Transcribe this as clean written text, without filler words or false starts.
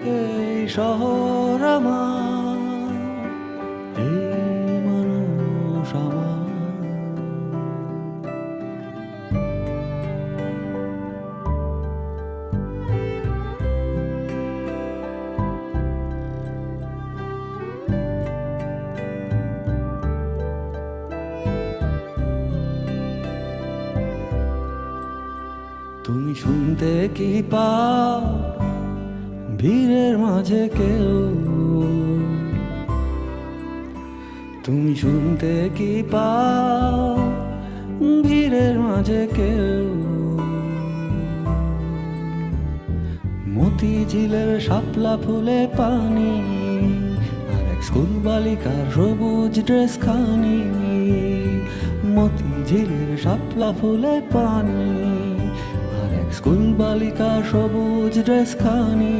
এই শহর আমার, এই মানুষ আমার। তুমি শুনতে কি পাও ভিড়ের মাঝে কেউ? তুমি শুনতে কি পাও ভিড়ের মাঝে কেউ? মতিঝিলের শাপলা ফুলে পানি, আর এক স্কুল বালিকার সবুজ ড্রেস খানি। মতিঝিলের শাপলা ফুলে পানি, আর এক স্কুল বালিকার সবুজ ড্রেস খানি।